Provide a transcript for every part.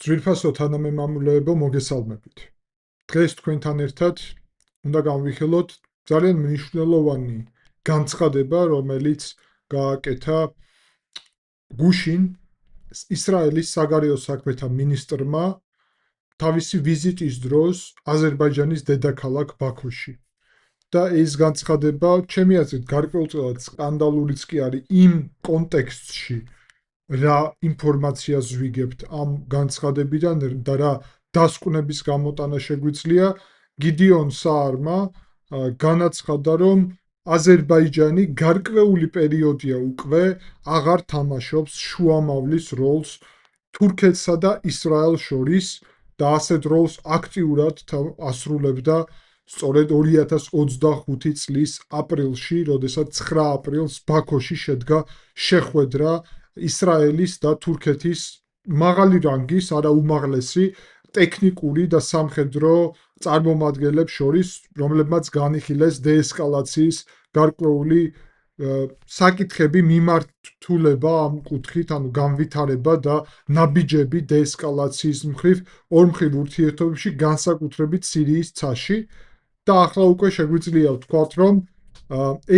ძვირფასო თანამემამულეებო, მოგესალმებით. დღეს თქვენთან ერთად უნდა განვიხილოთ ძალიან მნიშვნელოვანი განცხადება, რომელიც გააკეთა გუშინ ისრაელის საგარეო საქმეთა მინისტრმა თავისი ვიზიტის დროს აზერბაიჯანის დედაქალაქ ბაქოში. და ეს განცხადება, ჩემი აზრით, გარკვეულწილად სკანდალურიც კი არის იმ კონტექსტში, რა ინფორმაციას ვიგებთ ამ განცხადებიდან და რა დასკვნების გამოტანა შეგვიძლია, გიდეონ საარმა განაცხადა, რომ აზერბაიჯანი გარკვეული პერიოდია უკვე აღარ თამაშობს შუამავლის როლს თურქეთსა და ისრაელს შორის და ასეთ როლს აქტიურად ასრულებდა სწორედ 2025 წლის აპრილში, როდესაც 9 აპრილს ბაქოში შედგა შეხვედრა ისრაელის და თურქეთის მაღალი რანგის, არა უმაღლესი ტექნიკური და სამხედრო წარმომადგენლებს შორის, რომლებმაც განიხილეს დეესკალაციის გარკვეული საკითხები მიმართულება ამ კუთხით, ანუ განვითარება და ნაბიჯები დეესკალაციის მხრივ ორმხრივ ურთიერთობებში, განსაკუთრებით სირიის ცაში. და ახლა უკვე შეგვიძლია ვთქვათ, რომ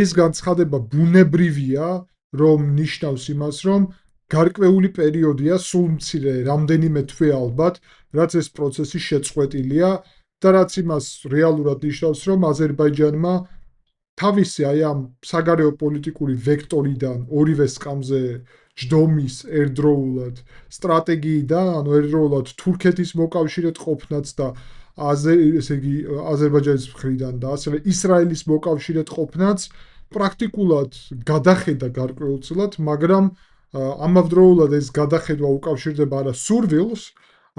ეს განცხადება ბუნებრივია, რომ ნიშნავს იმას, რომ გარკვეული პერიოდია, სულ მცირე რამდენიმე თვე ალბათ, რაც ეს პროცესი შეწყვეტილია და რაც იმას რეალურად ნიშნავს, რომ აზერბაიჯანმა თავისი აი ამ საგარეო პოლიტიკური ვექტორიდან ორივე სკამზე ჯდომის ერთდროულად სტრატეგიიდან, ანუ ერთდროულად თურქეთის მოკავშირედ ყოფნაც და ესე იგი აზერბაიჯანის მხრიდან და ასევე ისრაელის მოკავშირედ ყოფნაც პრაქტიკულად გადახედა გარკვეულწილად, მაგრამ ამავდროულად ეს გადახედვა უკავშირდება არა სურვილს,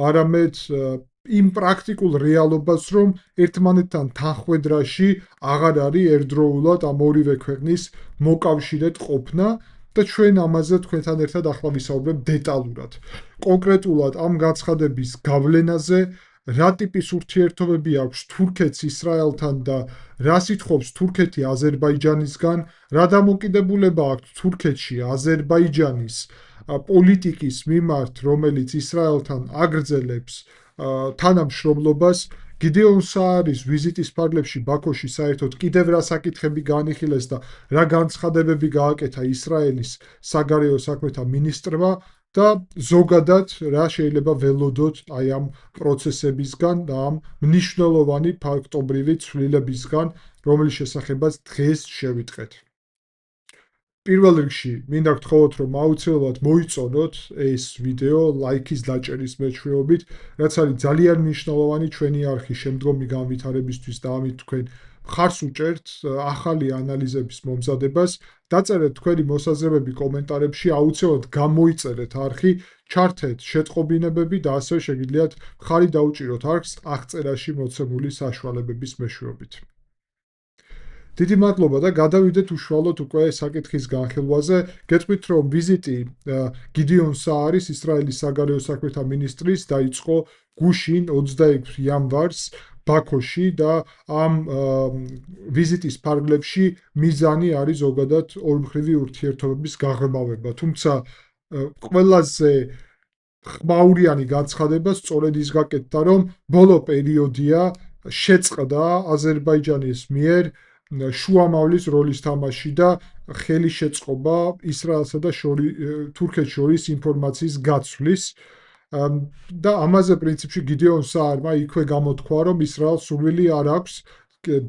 არამედ იმ პრაქტიკულ რეალობას, რომ ერთმანეთთან თანხვედრაში აღარ არის ერთდროულად ამ ორივე ქვეყნის მოკავშირედ ყოფნა და ჩვენ ამაზე თქვენთან ერთად ახლა ვისაუბრებთ დეტალურად. კონკრეტულად ამ განცხადების გავლენაზე, რა ტიპის ურთიერთობები აქვს თურქეთს ისრაელთან და რა სიტყვობს თურქეთი აზერბაიჯანისგან, რა დამოკიდებულება აქვს თურქეთში აზერბაიჯანის პოლიტიკის მიმართ, რომელიც ისრაელთან აგრძელებს თანამშრომლობას. გიდეონ საარის ვიზიტის ფარგლებში ბაქოში საერთოდ კიდევ რა საკითხები განიხილეს და რა განცხადებები გააკეთა ისრაელის საგარეო საქმეთა მინისტრმა და ზოგადად რა შეიძლება ველოდოთ აი ამ პროცესებისგან და ამ მნიშვნელოვანი ფაქტობრივი ცვლილებისგან, რომლის შესახებაც დღეს შევიტყეთ. პირველ რიგში მინდა გთხოვოთ, რომ აუცილებლად მოიწონოთ ეს ვიდეო ლაიქის დაჭერის მეშვეობით, რაც არის ძალიან მნიშვნელოვანი ჩვენი არხის შემდგომი განვითარებისთვის და ამით თქვენ მხარს უჭერთ ახალი ანალიზების მომზადებას. დაწერეთ თქვენი მოსაზრებები კომენტარებში, აუცილებლად გამოიწერეთ არხი, ჩართეთ შეტყობინებები და ასევე შეგიძლიათ მხარი დაუჭიროთ არხს აღწერაში მოცემული საშუალებების მეშვეობით. დიდი მადლობა და გადავიდეთ უშუალოდ უკვე საკითხის განხილვაზე. გეტყვით, რომ ვიზიტი გიდეონ საარის, ისრაელის საგარეო საქმეთა მინისტრის დაიწყო გუშინ 26 იანვარს ბაქოში და ამ ვიზიტის ფარგლებში მიზანი არის ზოგადად ორმხრივი ურთიერთობების გაღრმავება. თუმცა ყველაზე ხმაურიანი განცხადება სწორედ ის გაკეთდა, რომ ბოლო პერიოდია შეწყდა აზერბაიჯანის მიერ შუამავლის როლის თამაში და ხელი შეწყობა ისრაელსა და თურქეთს შორის ინფორმაციის გაცვლის და ამაზე პრინციპში გიდეონ საარმა იქვე გამოთქვა, რომ ისრაელს სურვილი არ აქვს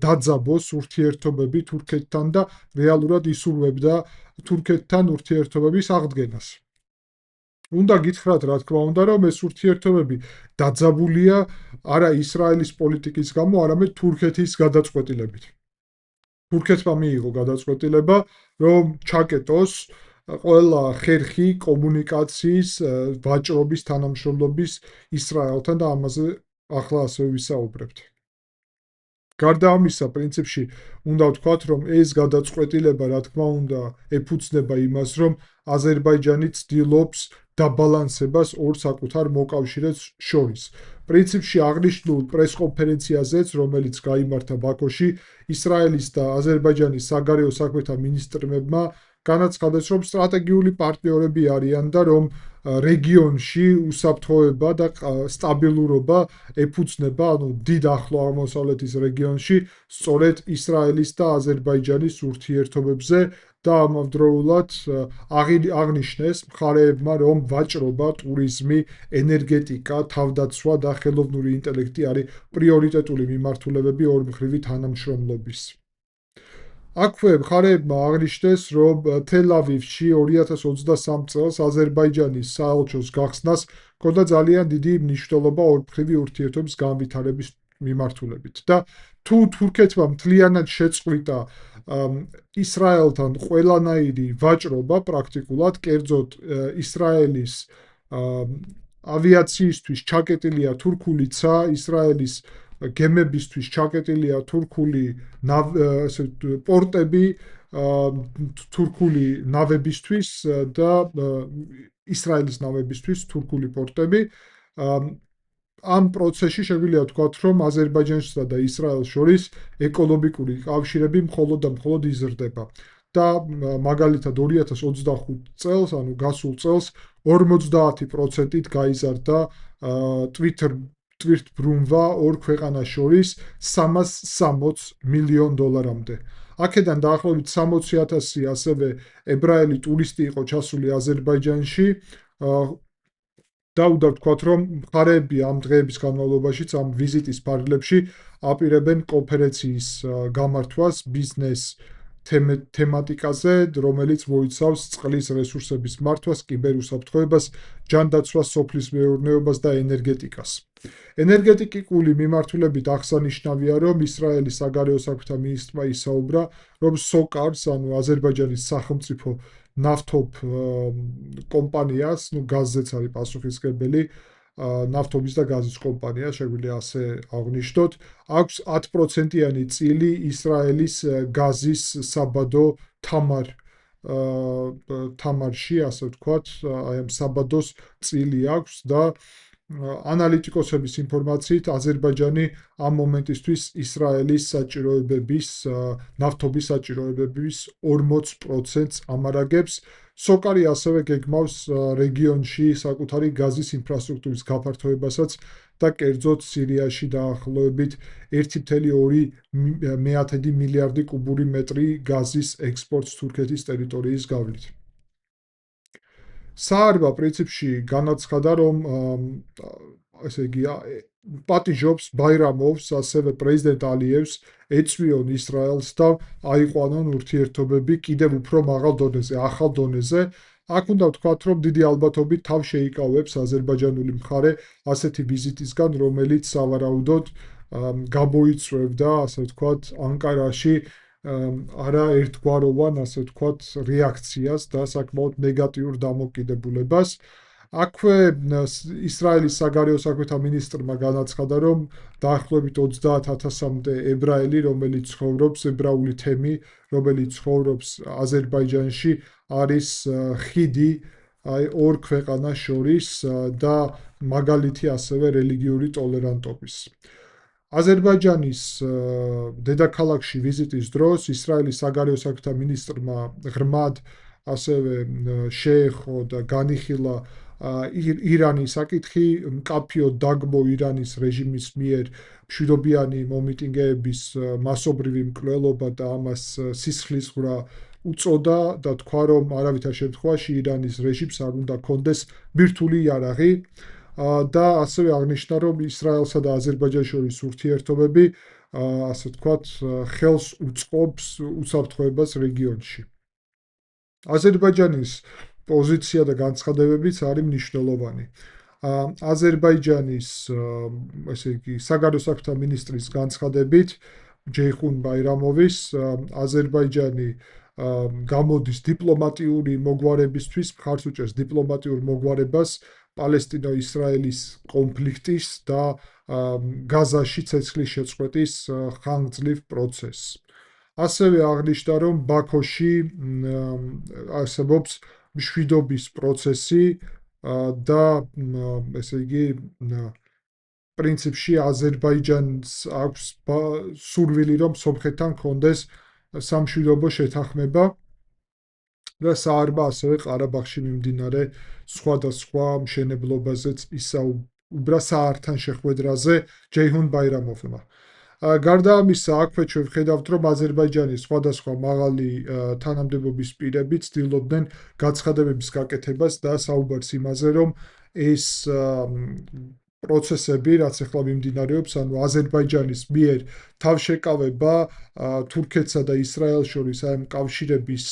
დაძაბოს ურთიერთობები თურქეთთან და რეალურად ისურვებდა თურქეთთან ურთიერთობების აღდგენას. უნდა გითხრათ, რა თქმა უნდა, რომ ეს ურთიერთობები დაძაბულია არა ისრაელის პოლიტიკის გამო, არამედ თურქეთის გადაწყვეტილებით. თურქეთმა მიიღო გადაწყვეტილება, რომ ჩაკეტოს ყველა ხერხი კომუნიკაციის ვაჭრობის თანამშრომლობის ისრაელთან და ამაზე ახლა ასევე ვისაუბრებთ. გარდა ამისა, პრინციპში უნდა ვთქვათ, რომ ეს გადაწყვეტილება, რა თქმა უნდა, ეფუძნება იმას, რომ აზერბაიჯანი ცდილობს დაბალანსებას ორ საკუთარ მოკავშირეებს შორის. პრინციპში აღნიშნულ პრესკონფერენციაზეც, რომელიც გაიმართა ბაქოში, ისრაელის და აზერბაიჯანის საგარეო საქმეთა მინისტრებმა განაცხადეს, რომ სტრატეგიული პარტნიორები არიან და რომ რეგიონში უსაფრთხოება და სტაბილურობა ეფუძნება, ანუ დიდ ახლო აღმოსავლეთის რეგიონში, სწორედ ისრაელის და აზერბაიჯანის ურთიერთობებზე და ამავდროულად აღნიშნეს მხარეებმა, რომ ვაჭრობა, ტურიზმი, ენერგეტიკა, თავდაცვა და ხელოვნური ინტელექტი არის პრიორიტეტული მიმართულებები ორმხრივი თანამშრომლობის. აქვე მხარეებმა აღნიშნეს, რომ თელ-ავივში 2023 წელს აზერბაიჯანის საელჩოს გახსნას ჰქონდა ძალიან დიდი მნიშვნელობა ორმხრივი ურთიერთობის განვითარების მიმართულებით და თუ თურქეთმა მთლიანად შეწყვიტა ისრაელთან ყველანაირი ვაჭრობა პრაქტიკულად, კერძოდ ისრაელის ავიაციისთვის ჩაკეტილია თურქული ცა, ისრაელის გემებისთვის ჩაკეტილია თურქული პორტები, თურქული ნავებისთვის და ისრაელის ნავებისთვის თურქული პორტები. ამ პროცესში შეგვიძლია ვთქვათ, რომ აზერბაიჯანსა და ისრაელს შორის ეკონომიკური კავშირები მხოლოდ და მხოლოდ იზრდება. და მაგალითად 2025 წელს, ანუ გასულ წელს 50%-ით გაიზარდა ტვირთბრუნვა ორ ქვეყანას შორის $360 მილიონ-მდე. აქედან დაახლოებით 60,000 ასევე ებრაელი ტურისტი იყო ჩასული აზერბაიჯანში. და უნდა ვთქვათ, რომ მხარეები ამ დღეების განმავლობაში, ამ ვიზიტის ფარგლებში აპირებენ კონფერენციის გამართვას ბიზნეს თემატიკაზე, რომელიც მოიცავს წყლის რესურსების მართვას, კიბერუსაფრთხოებას, ჯანდაცვას, სოფლის მეურნეობას და ენერგეტიკას. ენერგეტიკული მიმართულებით აღსანიშნავია, რომ ისრაელის საგარეო საქმეთა მინისტრმა ისაუბრა, რომ SOCAR-ს, ანუ აზერბაიჯანის სახელმწიფო ნავთობ კომპანიას, გაზზეც არის პასუხისმგებელი, ნავთობის და გაზის კომპანია, შეგვიძლია ასე აღვნიშნოთ, აქვს 10%-იანი წილი ისრაელის გაზის საბადო თამარში, ასე ვთქვათ, აი ამ საბადოს წილი აქვს და ანალიტიკოსების ინფორმაციით აზერბაიჯანი ამ მომენტისთვის ისრაელის საჭიროებების, ნავთობის საჭიროებების 40%-ს ამარაგებს. SOCAR-ი ასევე გეგმავს რეგიონში საკუთარი გაზის ინფრასტრუქტურის გაფართოებასაც და კერძოდ სირიაში დაახლოებით 1,2 მილიარდი კუბური მეტრი გაზის ექსპორტს თურქეთის ტერიტორიის გავლით. საარმა პრინციპში განაცხადა, რომ ესე იგი პატიჟობს ბაირამოვს, ასევე პრეზიდენტ ალიევს ეწვიონ ისრაელს და აიყვანონ ურთიერთობები კიდევ უფრო მაღალ დონეზე, ახალ დონეზე. აქ უნდა ვთქვათ, რომ დიდი ალბათობით თავ შეიკავებს აზერბაიჯანული მხარე ასეთი ვიზიტისგან, რომელიც სავარაუდოდ გამოიწვევდა, ასე ვთქვათ, ანკარაში არა ერთგვაროვან, ასე ვთქვათ, რეაქციას და საკმაოდ ნეგატიურ დამოკიდებულებას. აქვე ისრაელის საგარეო საქმეთა მინისტრმა განაცხადა, რომ დაახლოებით 30,000-მდე ებრაელი, რომელიც ცხოვრობს, ებრაული თემი, რომელიც ცხოვრობს აზერბაიჯანში, არის ხიდი ორ ქვეყანას შორის და მაგალითი ასევე რელიგიური ტოლერანტობის. აზერბაიჯანის დედაქალაქში ვიზიტის დროს ისრაელის საგარეო საქმეთა მინისტრმა ღრმად ასევე შეეხო და განიხილა ირანის საკითხი, მკაფიოდ დაგმო ირანის რეჟიმის მიერ მშვიდობიანი მომიტინგეების მასობრივი მკვლელობა და ამას სისხლისღვრა უწოდა და თქვა, რომ არავითარ შემთხვევაში ირანის რეჟიმს არ უნდა ჰქონდეს ბირთვული იარაღი და ასევე აღნიშნა, რომ ისრაელსა და აზერბაიჯანს შორის ურთიერთობები, ასე ვთქვათ, ხელს უწყობს უსაფრთხოებას რეგიონში. აზერბაიჯანის პოზიცია და განცხადებებიც არის მნიშვნელოვანი. აზერბაიჯანის, ესე იგი, საგარეო საქმეთა მინისტრის განცხადებით, ჯეიხუნ ბაირამოვის, აზერბაიჯანი გამოდის დიპლომატიური მოგვარებისთვის, მხარს უჭერს დიპლომატიურ მოგვარებას პალესტინო-ისრაელის კონფლიქტის და გაზაში ცეცხლის შეწყვეტის ხანგრძლივ პროცესს. ასევე აღნიშნა, რომ ბაქოში არსებობს მშვიდობის პროცესი და ესე იგი პრინციპში აზერბაიჯანს აქვს სურვილი, რომ სომხეთთან ჰქონდეს სამშვიდობო შეთანხმება და საარბა ასევე ყარაბაღში მიმდინარე სხვადასხვა მშენებლობაზეც ისაუბრა საართან შეხვედრაზე ჯეიჰուն ბაირამოვმა. გარდა ამისა, აქვე ჩვენ ვხედავთ, რომ აზერბაიჯანის სხვადასხვა მაღალი თანამდებობის პირები ცდილობდნენ გაცხადებების გაკეთებას და საუბარს იმაზე, რომ ეს პროცესები, რაც ახლა მიმდინარეობს, ანუ აზერბაიჯანის მიერ თავშეკავება თურქეთსა და ისრაელს შორის აი ამ კავშირების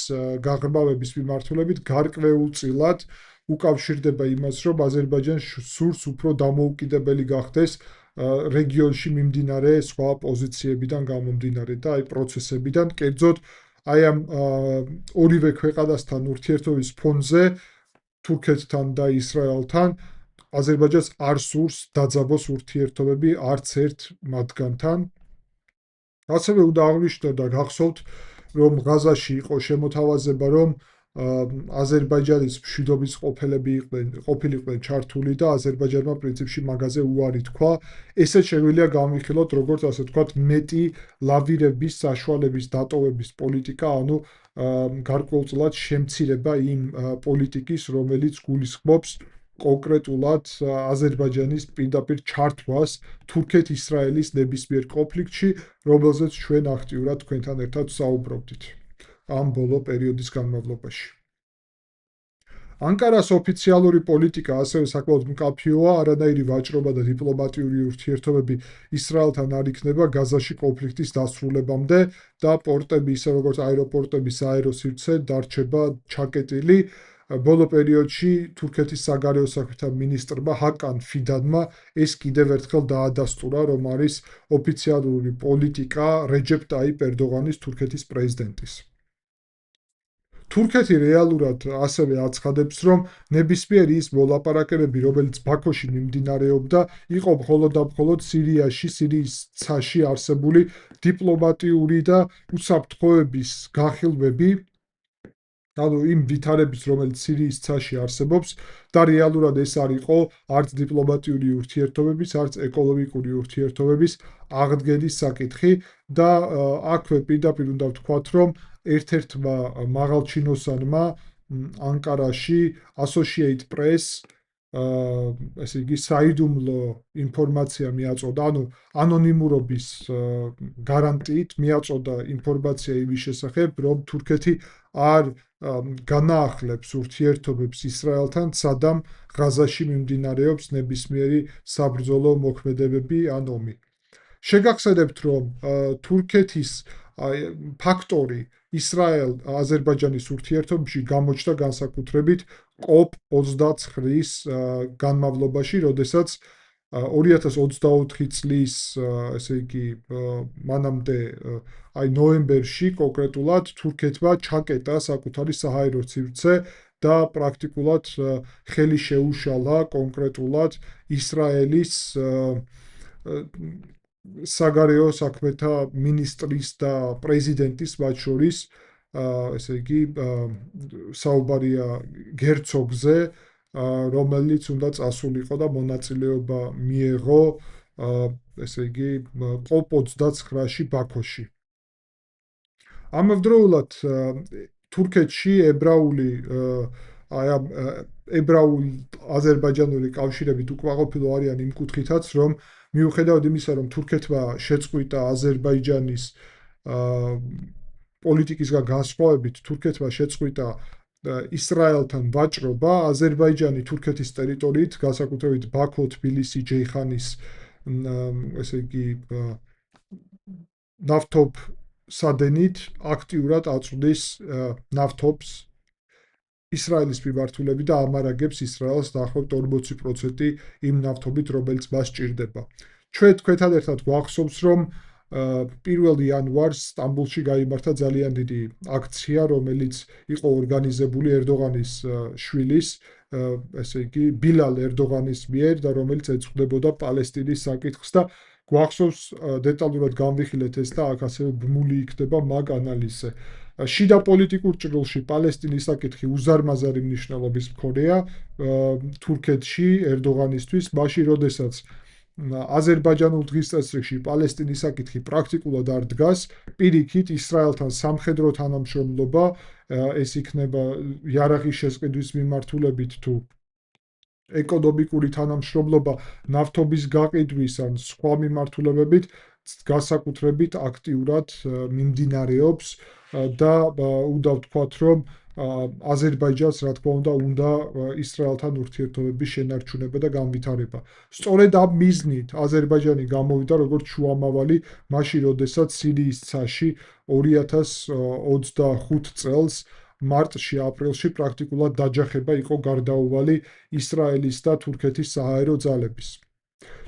გაღრმავების მიმართულებით გარკვეულწილად უკავშირდება იმას, რომ აზერბაიჯანს სურს უფრო დამოუკიდებელი გახდეს რეგიონში მიმდინარე სხვა პოზიციებიდან გამომდინარე და აი პროცესებიდან, კერძოდ აი ამ ორივე ქვეყანასთან ურთიერთობის ფონზე თურქეთთან და ისრაელთან აზერბაიჯანს არ სურს დაძაბოს ურთიერთობები არც ერთ მათგანთან. ასევე უნდა აღვნიშნო და გახსოვთ, რომ ღაზაში იყო შემოთავაზება, რომ აზერბაიჯანის მშვიდობის ყოფილიყვნენ ჩართული და აზერბაიჯანმა პრინციპში მაგაზე უარი თქვა. ესე შეგვიძლია განვიხილოთ, როგორც ასე ვთქვათ, მეტი ლავირების საშუალების დატოვების პოლიტიკა, ანუ გარკვეულწილად შემცირება იმ პოლიტიკის, რომელიც გულისხმობს კონკრეტულად აზერბაიჯანის პირდაპირ ჩართვას თურქეთ-ისრაელის ნებისმიერ კონფლიქტში, რომელზეც ჩვენ აქტიურად თქვენთან ერთად საუბრობდით ამ ბოლო პერიოდის განმავლობაში. ანკარას ოფიციალური პოლიტიკა ასევე საკმაოდ მკაფიოა, არანაირი ვაჭრობა და დიპლომატიური ურთიერთობები ისრაელთან არ იქნება გაზაში კონფლიქტის დასრულებამდე და პორტები, ისე როგორც აეროპორტები, საერო სივრცე დარჩება ჩაკეტილი. ბოლო პერიოდში თურქეთის საგარეო საქმეთა მინისტრმა ჰაკან ფიდანმა ეს კიდევ ერთხელ დაადასტურა, რომ არის ოფიციალური პოლიტიკა რეჯეპ ტაიპ ერდოღანის თურქეთის პრეზიდენტის. თურქეთი რეალურად ასევე აცხადებს, რომ ნებისმიერი ის მოლაპარაკებები, რომელიც ბაქოში მიმდინარეობდა, იყო მხოლოდ და მხოლოდ სირიაში, სირიის ცაში არსებული დიპლომატიური და უსაფრთხოების განხილვები, ანუ იმ ვითარების, რომელიც სირიის ცაში არსებობს და რეალურად ეს არ იყო არც დიპლომატიური ურთიერთობების, არც ეკონომიკური ურთიერთობების აღდგენის საკითხი და აქვე პირდაპირ უნდა ვთქვათ, რომ ერთ-ერთმა მაღალჩინოსანმა ანკარაში Associated Press ესე იგი საიდუმლო ინფორმაცია მიაწოდა, ანუ ანონიმურობის გარანტიით მიაწოდა ინფორმაცია იმის შესახებ, რომ თურქეთი არ განაახლებს ურთიერთობებს ისრაელთან, სადამ ღაზაში მიმდინარეობს ნებისმიერი საბრძოლო მოქმედებები ან ომი. შეგახსენებთ, რომ თურქეთის ფაქტორი ისრაელ-აზერბაიჯანის ურთიერთობებში გამოჩნდა განსაკუთრებით COP29-ის განმავლობაში, როდესაც 2024 წლის, ესე იგი, მანამდე აი ნოემბერში კონკრეტულად თურქეთმა ჩაკეტა საკუთარი საჰაერო სივრცე და პრაქტიკულად ხელი შეუშალა კონკრეტულად ისრაელის საგარეო საქმეთა მინისტრის და პრეზიდენტის მათ შორის ესე იგი საუბარია გერცოგზე, რომელიც უნდა წასულიყო და მონაწილეობა მიეღო ესე იგი COP29-ში ბაქოში. ამავდროულად თურქეთში ებრაულ-აზერბაიჯანული კავშირებით უკმაყოფილო არიან იმ კუთხითაც, რომ მიუხედავად იმისა, რომ თურქეთმა შეწყვიტა აზერბაიჯანის პოლიტიკისგან განსხვავებით, თურქეთმა შეწყვიტა ისრაელთან ვაჭრობა, აზერბაიჯანი თურქეთის ტერიტორიით, განსაკუთრებით ბაქო, თბილისი, ჯეიხანის ესე იგი ნავთობსადენით აქტიურად აწვდის ნავთობს ისრაელის მიმართულებით და ამარაგებს ისრაელს დაახლოებით 40% იმ ნავთობით, რომელიც მას სჭირდება. ჩვენ თქვენთან ერთად გვახსოვს, რომ 1 იანვარს სტამბოლში გაიმართა ძალიან დიდი აქცია, რომელიც იყო ორგანიზებული ერდოღანის შვილის, ესე იგი, ბილალ ერდოღანის მიერ და რომელიც ეძღვდებოდა პალესტინის საკითხს და გვახსოვს დეტალურად განვიხილეთ ეს და აქ ასევე ბმული იქნება მაგ ანალიზზე. შიდა პოლიტიკურ ჭრილში პალესტინის საკითხი უზარმაზარი მნიშვნელობის მქონეა თურქეთში ერდოღანისთვის, მაშინ როდესაც აზერბაიჯანულ დღის წესრიგში პალესტინის საკითხი პრაქტიკულად არ დგას, პირიქით ისრაელთან სამხედრო თანამშრომლობა, ეს იქნება იარაღის შესყიდვის მიმართულებით თუ ეკონომიკური თანამშრომლობა ნავთობის გაყიდვის ან სხვა მიმართულებებით განსაკუთრებით აქტიურად მიმდინარეობს და უნდა ვთქვათ, რომ აზერბაიჯანს რა თქმა უნდა ისრაელთან ურთიერთობების შენარჩუნება და განვითარება. სწორედ ამ მიზნით აზერბაიჯანი გამოვიდა როგორც შუამავალი მაშინ, როდესაც სირიის ცაში 2025 წელს მარტში, აპრილში პრაქტიკულად დაჯახება იყო გარდაუვალი ისრაელის და თურქეთის საჰაერო ძალების.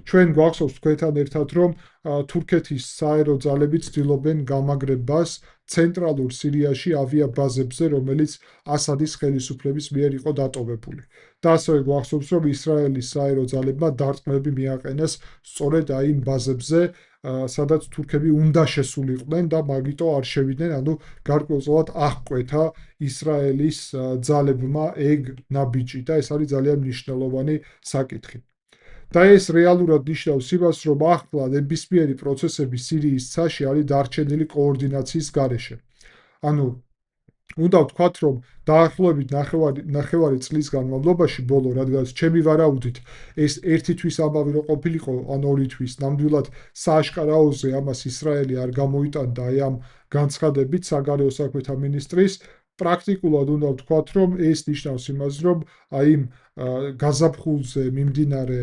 ჩვენ გვახსოვს თქვენთან ერთად, რომ თურქეთის საჰაერო ძალები ცდილობენ გამაგრებას ცენტრალურ სირიაში ავიაბაზებზე, რომელიც ასადის ხელისუფლების მიერ იყო დატოვებული. და ასევე გვახსოვს, რომ ისრაელის საჰაერო ძალებმა დარტყმები მიაყენეს სწორედ იმ ბაზებზე, სადაც თურქები უნდა შესულიყვნენ და მაგიტო არ შევიდნენ, ანუ გარკვეულწილად აღკვეთა ისრაელის ძალებმა ეგ ნაბიჯი და ეს არის ძალიან მნიშვნელოვანი საკითხი. და ეს რეალურად ნიშნავს იმას, რომ ახლა ნებისმიერი პროცესები სირიის ცაში არის დარჩენილი კოორდინაციის გარეშე. ანუ უნდა ვთქვათ, რომ დაახლოებით ნახევარი წლის განმავლობაში ბოლო, რადგან ჩემი ვარაუდით ეს ერთი თვის ამბავი რო ყოფილიყო, ან ორი თვის, ნამდვილად სააშკარაოზე ამას ისრაელი არ გამოიტანდა აი ამ განცხადებით საგარეო საქმეთა მინისტრის, პრაქტიკულად უნდა ვთქვათ, რომ ეს ნიშნავს იმას, რომ აი იმ გაზაფხულზე მიმდინარე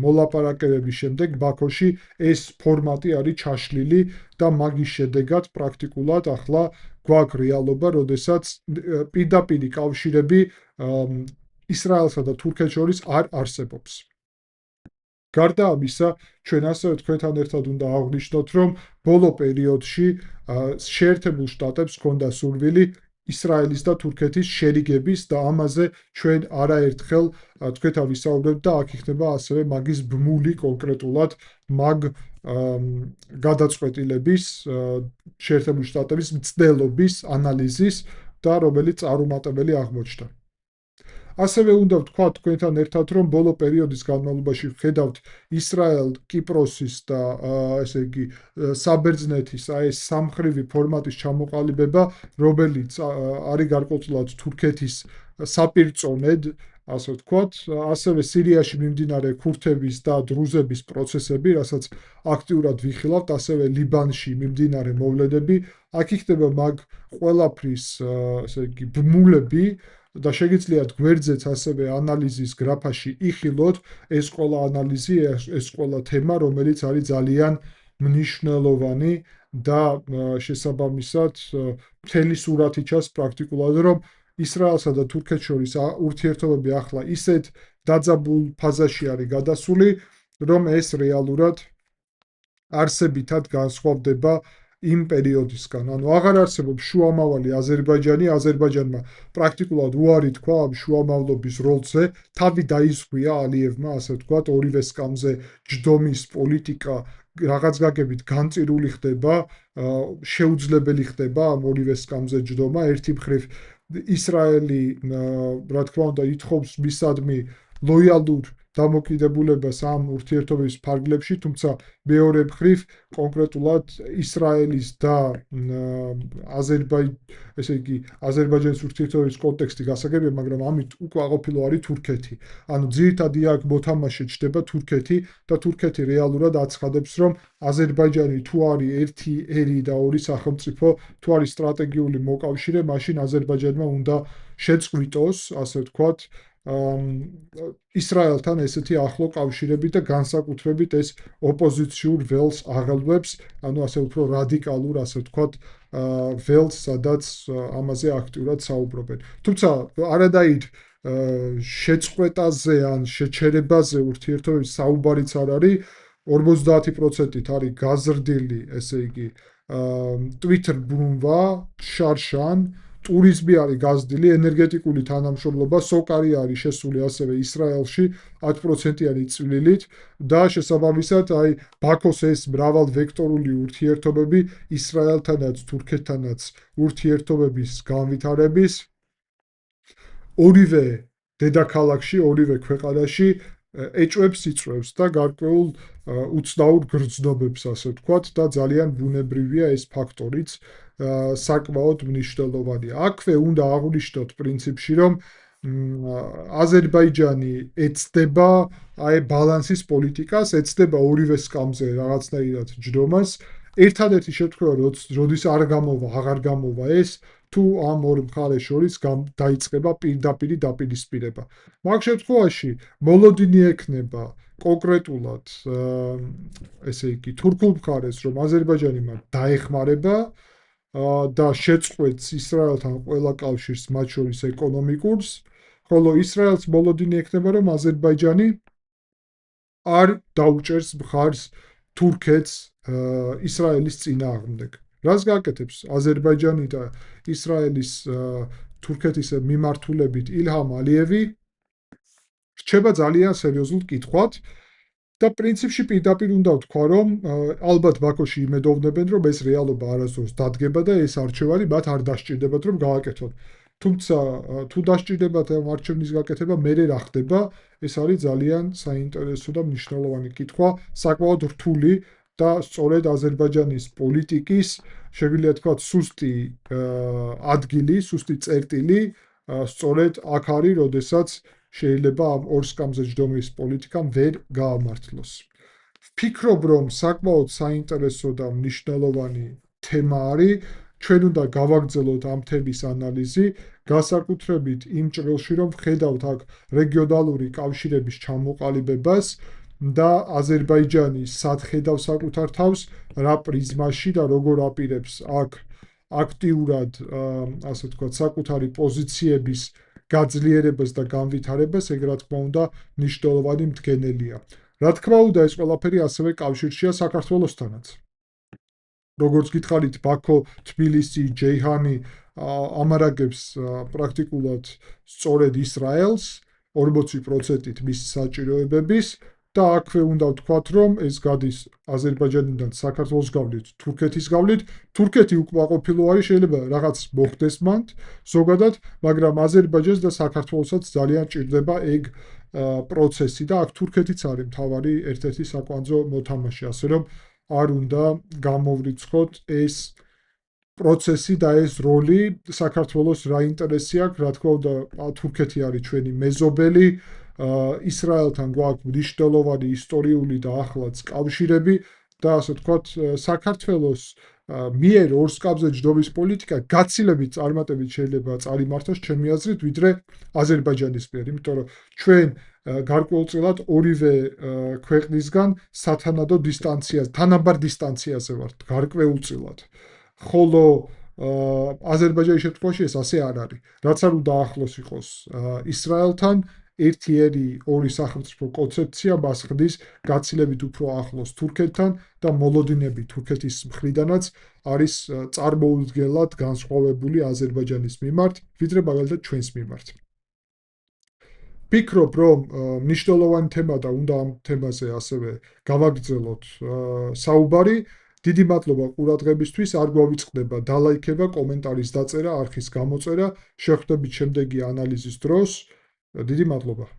მოლაპარაკებების შემდეგ ბაქოში ეს ფორმატი არის ჩაშლილი და მაგის შედეგად პრაქტიკულად ახლა გვაქვს რეალობა, როდესაც პირდაპირი კავშირები ისრაელსა და თურქეთს შორის არ არსებობს. გარდა ამისა, ჩვენ ასევე თქვენთან ერთად უნდა აღვნიშნოთ, რომ ბოლო პერიოდში შეერთებულ შტატებს ჰქონდა სურვილი ისრაელის და თურქეთის შერიგების და ამაზე ჩვენ არაერთხელ თქვენთან ვისაუბრებთ და აქ იქნება ასევე მაგის ბმული კონკრეტულად მაგ გადაწყვეტილების შეერთებული შტატების მცდელობის ანალიზის და რომელიც წარუმატებელი აღმოჩნდა. ასევე უნდა ვთქვათ თქვენთან ერთად, რომ ბოლო პერიოდის განმავლობაში ვხედავთ ისრაელ, კიპროსის და ესე იგი საბერძნეთის აი ეს სამხრივი ფორმატის ჩამოყალიბება, რომელიც არის გარკვეულწილად თურქეთის საპირწონედ, ასე ვთქვათ, ასევე სირიაში მიმდინარე ქურთების და დრუზების პროცესები, რასაც აქტიურად ვიხილავთ, ასევე ლიბანში მიმდინარე მოვლენები, აქ იქნება მაგ ყველაფრის ესე იგი ბმულები და შეგიძლიათ გვერდზეც ასევე ანალიზის გრაფაში იხილოთ ეს ყველა ანალიზი, ეს ყველა თემა, რომელიც არის ძალიან მნიშვნელოვანი და შესაბამისად მთელი სურათი ჩანს პრაქტიკულად, რომ ისრაელსა და თურქეთს შორის ურთიერთობები ახლა ისეთ დაძაბულ ფაზაში არის გადასული, რომ ეს რეალურად არსებითად განსხვავდება იმ პერიოდისგან. ანუ აღარ არსებობს შუამავალი აზერბაიჯანი, აზერბაიჯანმა პრაქტიკულად უარი თქვა ამ შუამავლობის როლზე, თავი დაიზღვია ალიევმა, ასე ვთქვათ, ორივე სკამზე ჯდომის პოლიტიკა რაღაც გაგებით განწირული ხდება, შეუძლებელი ხდება ამ ორივე სკამზე ჯდომა. ერთი მხრივ ისრაელი, რა თქმა უნდა, ითხოვს მისადმი ლოიალურ დამოკიდებულებას ამ ურთიერთობების ფარგლებში, თუმცა მეორე მხრივ კონკრეტულად ისრაელის და ესე იგი აზერბაიჯანის ურთიერთობების კონტექსტი გასაგებია, მაგრამ ამით უკმაყოფილო არის თურქეთი. ანუ ძირითადი აქ მოთამაშე ჩდება თურქეთი და თურქეთი რეალურად აცხადებს, რომ აზერბაიჯანი თუ არის ერთი ერი და ორი სახელმწიფო, თუ არის სტრატეგიული მოკავშირე, მაშინ აზერბაიჯანმა უნდა შეწყვიტოს, ასე ვთქვათ, ისრაელთან ესეთი ახლო კავშირები და განსაკუთრებით ეს ოპოზიციურ ველს აღელვებს, ანუ ასე უფრო რადიკალურ, ასე ვთქვათ, ველს, სადაც ამაზე აქტიურად საუბრობენ. თუმცა არადაიდ შეწყვეტაზე ან შეჩერებაზე ურთიერთობების საუბარიც არ არის, 50%-ით არის გაზრდილი, ესე იგი, Twitter ბრუნვა, შარშან, ტურიზმი არის გაზრდილი, ენერგეტიკული თანამშრომლობა, სოკარი არის შესული ასევე ისრაელში 10%-იანი წვლილით და შესაბამისად აი ბაქოს ეს მრავალვექტორული ურთიერთობები ისრაელთანაც, თურქეთთანაც ურთიერთობების განვითარების ორივე დედაქალაქში, ორივე ქვეყანაში ეჭვებს იწვევს და გარკვეულ უცნაურ გრძნობებს, ასე ვთქვათ, და ძალიან ბუნებრივია ეს ფაქტორიც, საკმაოდ მნიშვნელოვანია. აქვე უნდა აღვნიშნოთ პრინციპში, რომ აზერბაიჯანი ეცდება აი ბალანსის პოლიტიკას, ეცდება ორივე სკამზე რაღაცნაირად ჯდომას. ერთადერთი შემთხვევა, როდის არ გამოვა, აღარ გამოვა ეს, თუ ამ ორ მხარეს შორის დაიწყება პირდაპირი დაპირისპირება. მაგ შემთხვევაში მოლოდინი ექნება კონკრეტულად ესე იგი თურქულ მხარეს, რომ აზერბაიჯანი მათ დაეხმარება და შეწყვეტს ისრაელთან ყველა კავშირს, მათ შორის ეკონომიკურს, ხოლო ისრაელს მოლოდინი ექნება, რომ აზერბაიჯანი არ დაუჭერს მხარს თურქეთს ისრაელის წინააღმდეგ. რას გაკეთებს აზერბაიჯანი და ისრაელის თურქეთის მიმართულებით ილჰამ ალიევი რჩება ძალიან სერიოზულ კითხვად და პრინციპში პირდაპირ უნდა ვთქვა, რომ ალბათ ბაქოში იმედოვნებენ, რომ ეს რეალობა არასდროს დადგება და ეს არჩევანი მათ არ დასჭირდებათ, რომ გააკეთონ. თუმცა თუ დასჭირდებათ ამ არჩევნის გაკეთება, მერე რა ხდება? ეს არის ძალიან საინტერესო და მნიშვნელოვანი კითხვა, საკმაოდ რთული და სწორედ აზერბაიჯანის პოლიტიკის შეგვიძლია თქვა სუსტი ადგილი, სუსტი წერტილი, სწორედ აქ არის, როდესაც შეიძლება ამ ორ სკამზე ჯდომის პოლიტიკამ ვერ გაამართლოს. ვფიქრობ, რომ საკმაოდ საინტერესო და მნიშვნელოვანი თემა არის. ჩვენ უნდა გავაგრძელოთ ამ თემის ანალიზი, განსაკუთრებით იმ ჭრილში, რომ ვხედავთ აქ რეგიონალური კავშირების ჩამოყალიბებას და აზერბაიჯანი სად ხედავს საკუთარ თავს, რა პრიზმაში და როგორ აპირებს აქ აქტიურად, ასე ვთქვათ, საკუთარი პოზიციების გაძლიერებას და განვითარებას, ეგ რა თქმა უნდა, მნიშვნელოვანი მდგენელია. რა თქმა უნდა, ეს ყველაფერი ასევე კავშირშია საქართველოსთანაც. როგორც გითხარით, ბაქო, თბილისი, ჯეიჰანი ამარაგებს პრაქტიკულად სწორედ ისრაელს 40%-ით მისი საჭიროებების და აქვე უნდა ვთქვათ, რომ ეს გადის აზერბაიჯანიდან საქართველოს გავლით, თურქეთის გავლით. თურქეთი უკმაყოფილო არის, შეიძლება რაღაც მოხდეს მანდ ზოგადად, მაგრამ აზერბაიჯანს და საქართველოსაც ძალიან ჭირდება ეგ პროცესი და აქ თურქეთიც არის მთავარი ერთ-ერთი საკვანძო მოთამაშე, ასე რომ არ უნდა გამოვრიცხოთ ეს პროცესი და ეს როლი. საქართველოს რა ინტერესი აქვს, რა თქმა უნდა, თურქეთი არის ჩვენი მეზობელი, ისრაელთან გვაქვს მნიშვნელოვანი ისტორიული და ახლაც კავშირები და ასე ვთქვათ, საქართველოს მიერ ორ სკამზე ჯდომის პოლიტიკა გაცილებით წარმატებით შეიძლება წარიმართოს ჩემი აზრით, ვიდრე აზერბაიჯანის მიერ, იმიტომ რომ ჩვენ გარკვეულწილად ორივე ქვეყნისგან სათანადო დისტანციაზე, თანაბარ დისტანციაზე ვართ, გარკვეულწილად. ხოლო აზერბაიჯანის შემთხვევაში ეს ასე არ არის. რაც არ უნდა ახლოს იყოს ისრაელთან, ერთი ორი სახელმწიფო კონცეფცია მას ხდის გაცილებით უფრო ახლოს თურქეთთან და მოლოდინები თურქეთის მხრიდანაც არის წარმოუდგენლად განსხვავებული აზერბაიჯანის მიმართ, ვიდრე მაგალითად ჩვენს მიმართ. ვფიქრობ, რომ მნიშვნელოვანი თემა და უნდა ამ თემაზე ასევე გავაგრძელოთ საუბარი. დიდი მადლობა ყურადღებისთვის, არ გვავიწყდება დალაიქება, კომენტარის დაწერა, არხის გამოწერა. შევხვდებით შემდეგი ანალიზის დროს. დიდი მადლობა.